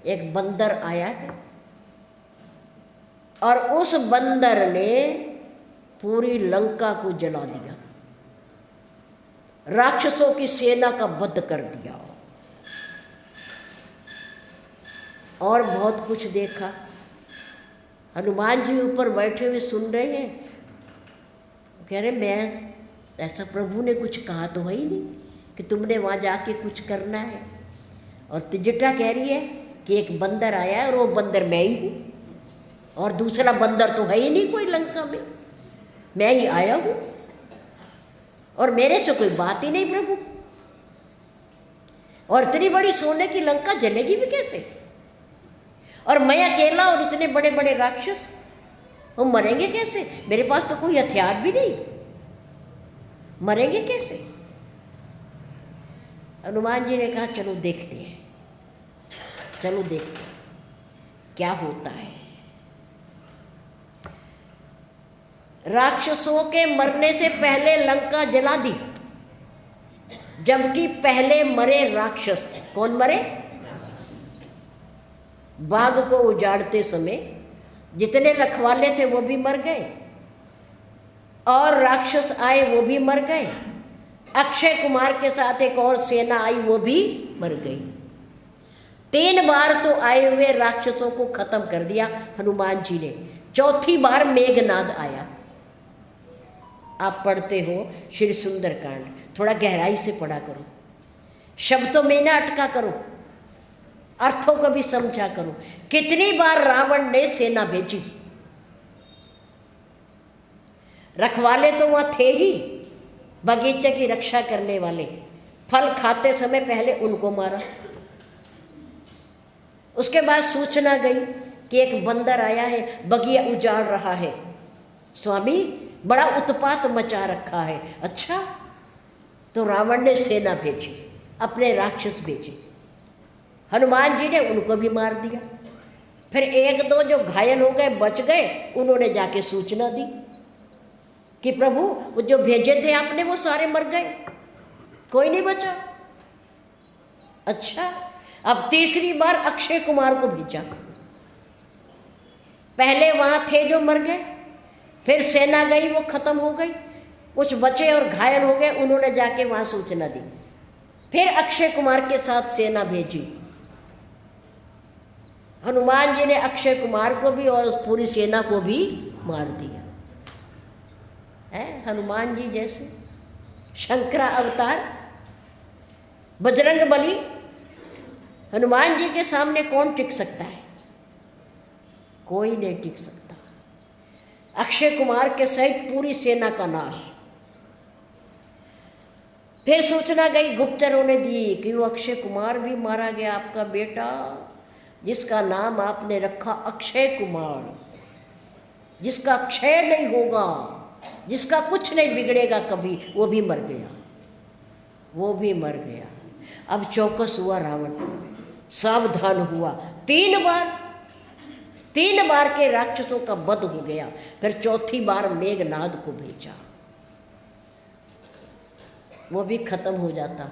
एक बंदर आया है और उस बंदर ने पूरी लंका को जला दिया, राक्षसों की सेना का वध कर दिया और बहुत कुछ देखा। हनुमान जी ऊपर बैठे हुए सुन रहे हैं, कह रहे मैं ऐसा प्रभु ने कुछ कहा तो है ही नहीं कि तुमने वहाँ जाके कुछ करना है। और त्रिजटा कह रही है कि एक बंदर आया है और वो बंदर मैं ही हूँ, और दूसरा बंदर तो है ही नहीं कोई लंका में, मैं ही आया हूँ और मेरे से कोई बात ही नहीं प्रभु। और इतनी बड़ी सोने की लंका जलेगी भी कैसे? और मैं अकेला और इतने बड़े बड़े राक्षस, वो मरेंगे कैसे? मेरे पास तो कोई हथियार भी नहीं, मरेंगे कैसे? हनुमान जी ने कहा चलो देखते हैं, चलो देखते हैं क्या होता है। राक्षसों के मरने से पहले लंका जला दी, जबकि पहले मरे राक्षस। कौन मरे? बाग को उजाड़ते समय जितने रखवाले थे वो भी मर गए, और राक्षस आए वो भी मर गए। अक्षय कुमार के साथ एक और सेना आई वो भी मर गई। 3 बार तो आए हुए राक्षसों को खत्म कर दिया हनुमान जी ने। चौथी बार मेघनाद आया। आप पढ़ते हो श्री सुंदरकांड, थोड़ा गहराई से पढ़ा करो, शब्दों में ना अटका करो, अर्थों को भी समझा करो। कितनी बार रावण ने सेना भेजी, रखवाले तो वहाँ थे ही, बगीचे की रक्षा करने वाले। फल खाते समय पहले उनको मारा। उसके बाद सूचना गई कि एक बंदर आया है, बगिया उजाड़ रहा है, स्वामी बड़ा उत्पात मचा रखा है। अच्छा, तो रावण ने सेना भेजी, अपने राक्षस भेजे, हनुमान जी ने उनको भी मार दिया। फिर 1-2 जो घायल हो गए बच गए, उन्होंने जाके सूचना दी कि प्रभु वो जो भेजे थे आपने वो सारे मर गए, कोई नहीं बचा। अच्छा, अब तीसरी बार अक्षय कुमार को भेजा। पहले वहाँ थे जो मर गए, फिर सेना गई वो खत्म हो गई, कुछ बचे और घायल हो गए, उन्होंने जाके वहाँ सूचना दी। फिर अक्षय कुमार के साथ सेना भेजी। हनुमान जी ने अक्षय कुमार को भी और उस पूरी सेना को भी मार दिया। है हनुमान जी जैसे शंकरा अवतार, बजरंग बली, हनुमान जी के सामने कौन टिक सकता है? कोई नहीं टिक सकता। अक्षय कुमार के सहित पूरी सेना का नाश। फिर सूचना गई, गुप्तचरों ने दी कि वो अक्षय कुमार भी मारा गया, आपका बेटा जिसका नाम आपने रखा अक्षय कुमार, जिसका क्षय नहीं होगा, जिसका कुछ नहीं बिगड़ेगा कभी, वो भी मर गया, वो भी मर गया। अब चौकस हुआ रावण, सावधान हुआ। 3 बार के राक्षसों का वध हो गया। फिर चौथी बार मेघनाद को भेजा, वो भी खत्म हो जाता,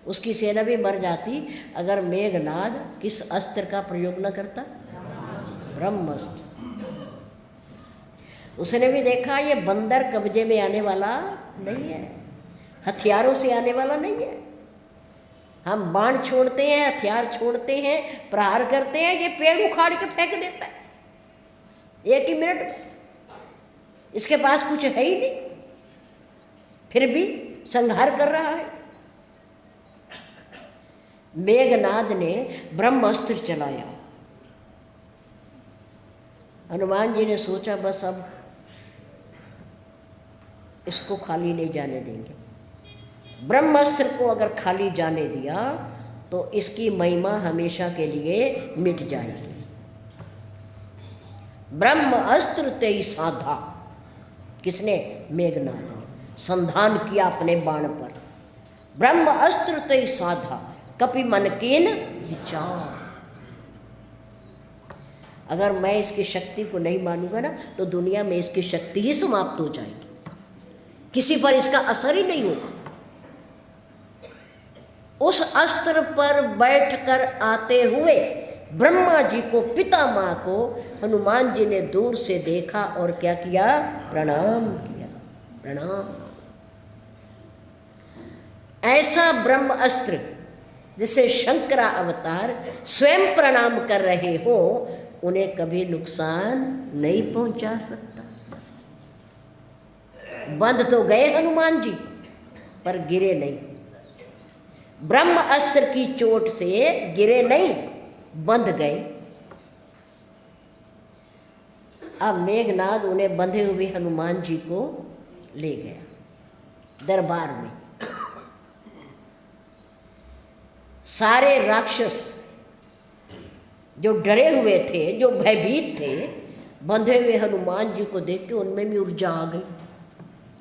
उसकी सेना भी मर जाती अगर मेघनाद किस अस्त्र का प्रयोग न करता? ब्रह्मास्त्र। उसने भी देखा ये बंदर कब्जे में आने वाला नहीं है, हथियारों से आने वाला नहीं है। हम बाण छोड़ते हैं, हथियार छोड़ते हैं, प्रहार करते हैं, ये पेड़ उखाड़ के फेंक देता है 1 ही मिनट में। इसके पास कुछ है ही नहीं, फिर भी संहार कर रहा है। मेघनाद ने ब्रह्मास्त्र चलाया। हनुमान जी ने सोचा बस अब इसको खाली नहीं जाने देंगे। ब्रह्मास्त्र को अगर खाली जाने दिया तो इसकी महिमा हमेशा के लिए मिट जाएगी। ब्रह्म अस्त्र तेई साधा, किसने? मेघनाद ने संधान किया अपने बाण पर। ब्रह्म अस्त्र तेई साधा, कपि मन कीन विचार। अगर मैं इसकी शक्ति को नहीं मानूंगा ना तो दुनिया में इसकी शक्ति ही समाप्त हो जाएगी, किसी पर इसका असर ही नहीं होगा। उस अस्त्र पर बैठकर आते हुए ब्रह्मा जी को, पितामह को हनुमान जी ने दूर से देखा और क्या किया? प्रणाम किया। प्रणाम। ऐसा ब्रह्म अस्त्र जिसे शंकरा अवतार स्वयं प्रणाम कर रहे हो, उन्हें कभी नुकसान नहीं पहुंचा सकता। बंध तो गए हनुमान जी पर गिरे नहीं। ब्रह्म अस्त्र की चोट से गिरे नहीं, बंध गए। अब मेघनाद उन्हें बंधे हुए हनुमान जी को ले गया दरबार में। सारे राक्षस जो डरे हुए थे, जो भयभीत थे, बंधे हुए हनुमान जी को देख के उनमें भी ऊर्जा आ गई।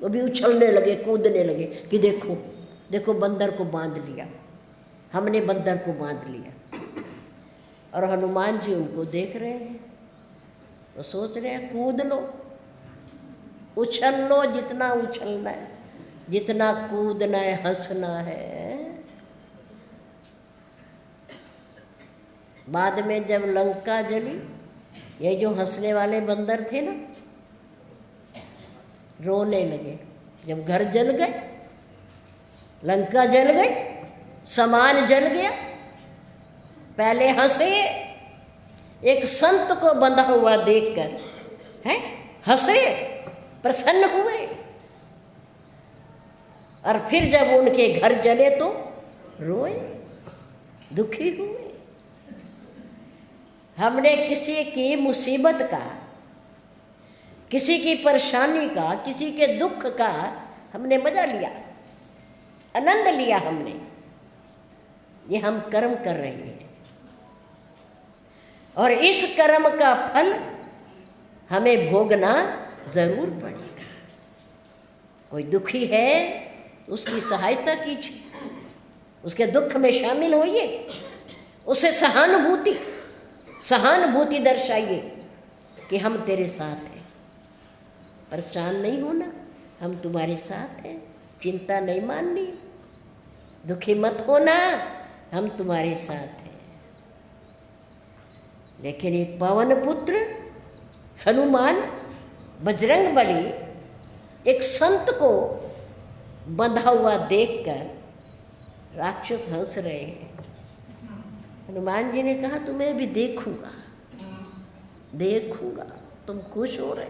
वो भी उछलने लगे, कूदने लगे कि देखो देखो बंदर को बांध लिया, हमने बंदर को बांध लिया। और हनुमान जी उनको देख रहे हैं तो सोच रहे हैं कूद लो, उछल लो जितना उछलना है, जितना कूदना है, हंसना है। बाद में जब लंका जली, ये जो हंसने वाले बंदर थे ना, रोने लगे। जब घर जल गए, लंका जल गई, सामान जल गया, पहले हंसे। एक संत को बंधा हुआ देखकर हैं हंसे, प्रसन्न हुए। और फिर जब उनके घर जले तो रोए, दुखी हुए। हमने किसी की मुसीबत का, किसी की परेशानी का, किसी के दुख का हमने मजा लिया, आनंद लिया हमने। ये हम कर्म कर रहे हैं और इस कर्म का फल हमें भोगना जरूर पड़ेगा। कोई दुखी है उसकी सहायता कीजिए, उसके दुख में शामिल होइए, उसे सहानुभूति दर्शाइए कि हम तेरे साथ हैं। परेशान नहीं होना, हम तुम्हारे साथ हैं, चिंता नहीं माननी, दुखी मत होना, हम तुम्हारे साथ हैं। लेकिन एक पवन पुत्र हनुमान, बजरंगबली, एक संत को बंधा हुआ देखकर राक्षस हंस रहे हैं। हनुमान जी ने कहा तुम्हें भी देखूंगा, देखूंगा तुम खुश हो रहे।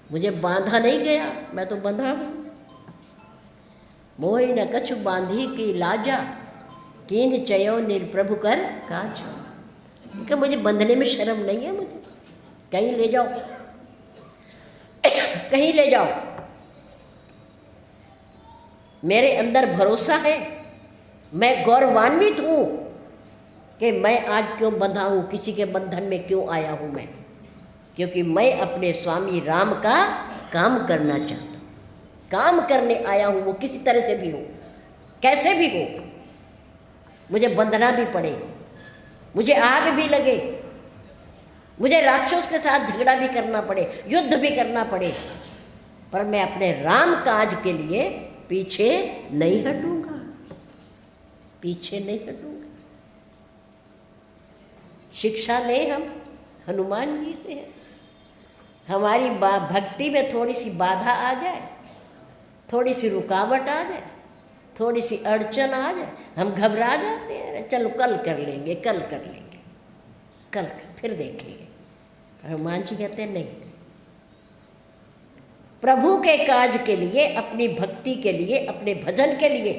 मुझे बांधा नहीं गया, मैं तो बंधा हूँ। मोहि न कछु बांधी की लाजा, कीन चयो निरप्रभु कर काज। क्योंकि मुझे बंधने में शर्म नहीं है, मुझे कहीं ले जाओ, कहीं ले जाओ। मेरे अंदर भरोसा है, मैं गौरवान्वित हूँ कि मैं आज क्यों बंधा हूँ, किसी के बंधन में क्यों आया हूँ मैं। क्योंकि मैं अपने स्वामी राम का काम करना चाहता हूँ, काम करने आया हूँ, वो किसी तरह से भी हो, कैसे भी हो। मुझे बंधना भी पड़े, मुझे आग भी लगे, मुझे राक्षस के साथ झगड़ा भी करना पड़े, युद्ध भी करना पड़े, पर मैं अपने राम काज के लिए पीछे नहीं हटूंगा, पीछे नहीं हटूंगा। शिक्षा ले हम हनुमान जी से है। हमारी भक्ति में थोड़ी सी बाधा आ जाए, थोड़ी सी रुकावट आ जाए, थोड़ी सी अड़चन आ जाए, हम घबरा जाते हैं, चलो कल कर लेंगे, कल कर लेंगे, कल फिर देखेंगे। हनुमान जी कहते हैं नहीं, प्रभु के काज के लिए, अपनी भक्ति के लिए, अपने भजन के लिए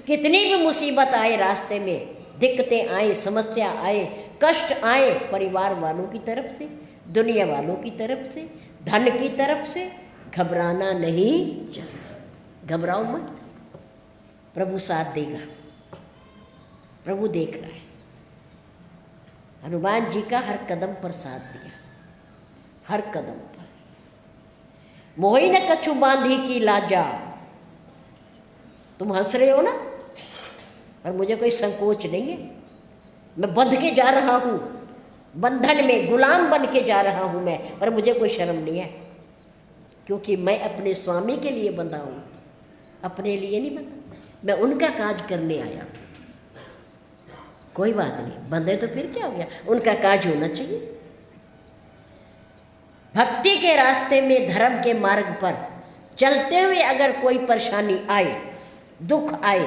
कितनी भी मुसीबत आए रास्ते में, दिक्कतें आए, समस्या आए, कष्ट आए, परिवार वालों की तरफ से, दुनिया वालों की तरफ से, धन की तरफ से, घबराना नहीं चाहिए। घबराओ मत, प्रभु साथ देगा, प्रभु देख रहा है। हनुमान जी का हर कदम पर साथ दिया, हर कदम पर। मोहि न कछु बांधी की लाजा। तुम हंस रहे हो ना, पर मुझे कोई संकोच नहीं है। मैं बंध के जा रहा हूँ, बंधन में गुलाम बन के जा रहा हूँ मैं, पर मुझे कोई शर्म नहीं है, क्योंकि मैं अपने स्वामी के लिए बंधा हूँ, अपने लिए नहीं बंधा। मैं उनका काज करने आया हूँ। कोई बात नहीं, बंधे तो फिर क्या हो गया, उनका काज होना चाहिए। भक्ति के रास्ते में, धर्म के मार्ग पर चलते हुए अगर कोई परेशानी आए, दुख आए,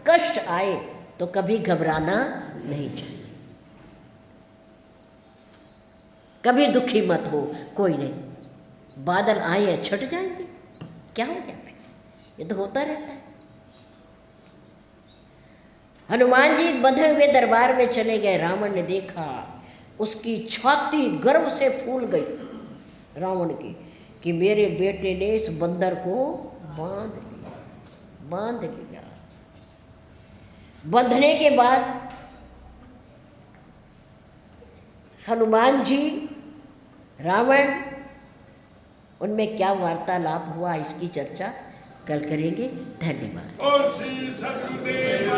कष्ट आए, तो कभी घबराना नहीं चाहिए। कभी दुखी मत हो, कोई नहीं। बादल आए हैं, छट जाएंगे, क्या हो गया फिर, ये तो होता रहता है। हनुमान जी बंधे हुए दरबार में चले गए। रावण ने देखा, उसकी छाती गर्व से फूल गई रावण की, कि मेरे बेटे ने इस बंदर को बांध लिया। बंधने के बाद हनुमान जी, रावण, उनमें क्या वार्तालाप हुआ, इसकी चर्चा कल करेंगे। धन्यवाद।
और श्री सद्गुरुदेव